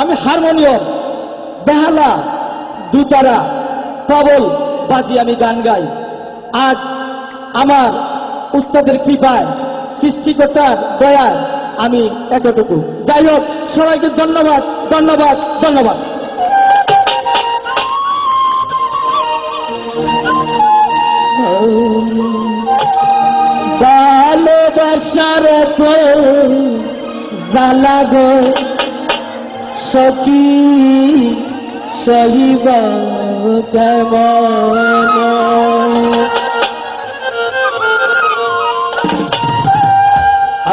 আমি হারমোনিয়াম, বেহালা, দুতারা, তবল বাজি আমি গান গাই। আজ আমার উস্তাদের কৃপায়, সৃষ্টিকর্তার দয়ায় আমি এতটুকু। যাই হোক, সবাইকে ধন্যবাদ, ধন্যবাদ, ধন্যবাদ। ভালোবাসার তো জ্বালা গো সখী সহিব কেমন,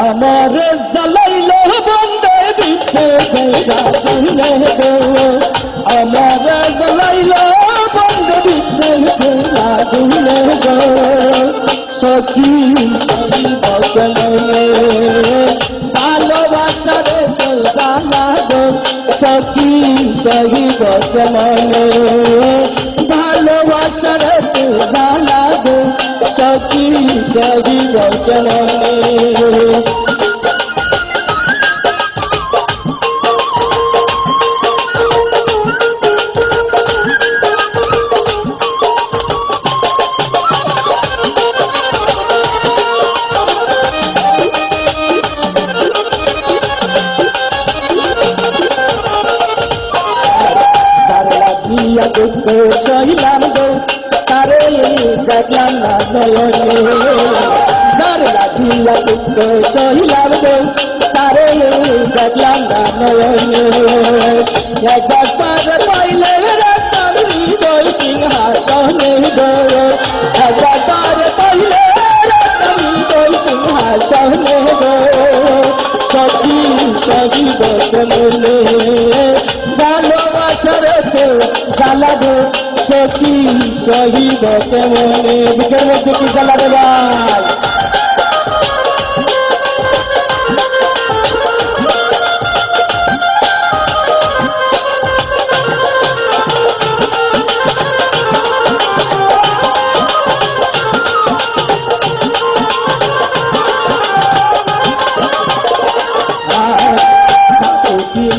আমার জ্বালাইল বন্দে বিছে বেড়া দিলে গো, আমার জ্বালাইল বন্দে বিছে বেড়া দিলে গো সখী সহিব কেমন, ভালোবাসার তো জ্বালা গো সখী সহিব কেমন, ভালোবাসার তো জ্বালা গো সখী সহিব কেমন। দুঃখ সহিলাম গো তারে দেখলাম না নয়নে, যার লাগিয়া দুঃখ সহিলাম গো তারে দেখলাম না নয়নে, একবার পার পাইলে রাখতাম হৃদয় সিংহাসনে গো, একবার পার পাইলে রাখতাম হৃদয় সিংহাসনে গো সখী সহিব কেমনে, ভালোবাসার তো জ্বালা গো সখী সহিব কেমনে। বুকের মধ্যে কি জ্বালা রে ভাই?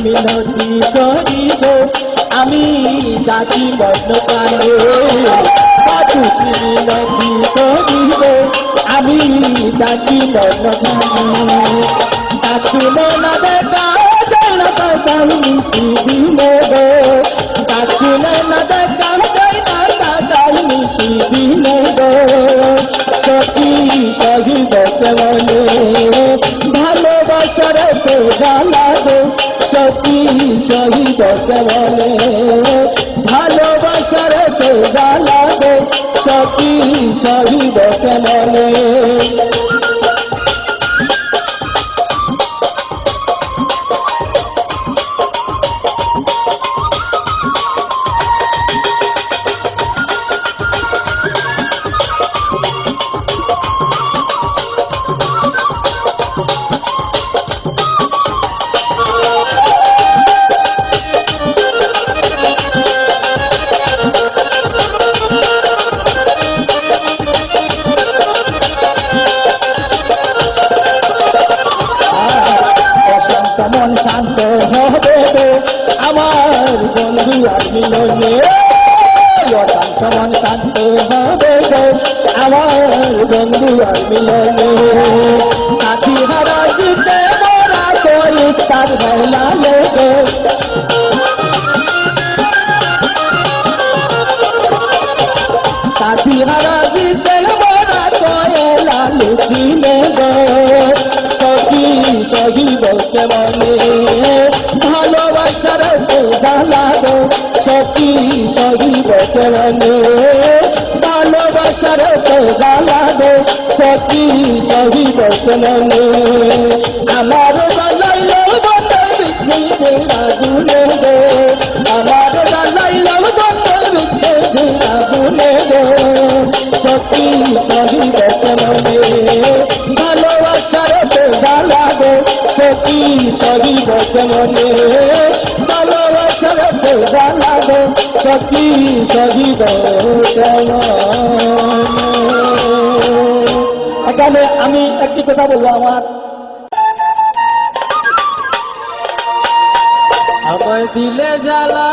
মিনতি করিব আমি ডাকি বর্ণ কানে, বাতুকি মিনতি করিব আমি ডাকি বর্ণ কানে, ডাকুন না দেখা যায় না তাই মিশি দিলে গো, ডাকুন না দেখা যায় না তাই মিশি দিলে গো সখী সহিব কেমনে, ভালোবাসার তো জ্বালা গো সখী সহিব কেমনে, ভালোবাসার তো জ্বালা গো সখী সহিব কেমনে। মন শান্ত হবে গো আমার বন্ধু আর মিলনে, শান্ত মন শান্ত হবে গো আমার বন্ধু আর মিলনে, সাথী হারা জিতে মোরা কোই স্টার বেলালে গো, সাথী হারা জিতে মোরা কোই লালু দিলে গো সখী সহিব কেমনে, ভালোবাসার তো জ্বালা গো সখী সহিব কেমনে, ভালোবাসার তো জ্বালা গো সখী সহিব কেমনে, আমার জ্বালাইল বন্ধের বিঘ্নে ঘেরা গুনে গো, আমার জ্বালাইল বন্ধের বিঘ্নে ঘেরা গুনে গো সখী সহিব কেমনে, ভালোবাসার তো জ্বালা গো সখী সহিব কেমনে, ভালোবাসার তো জ্বালা গো সখী সহিব কেমনে। এখানে আমি একটি কথা বলবো, আমায় দিলে জ্বালা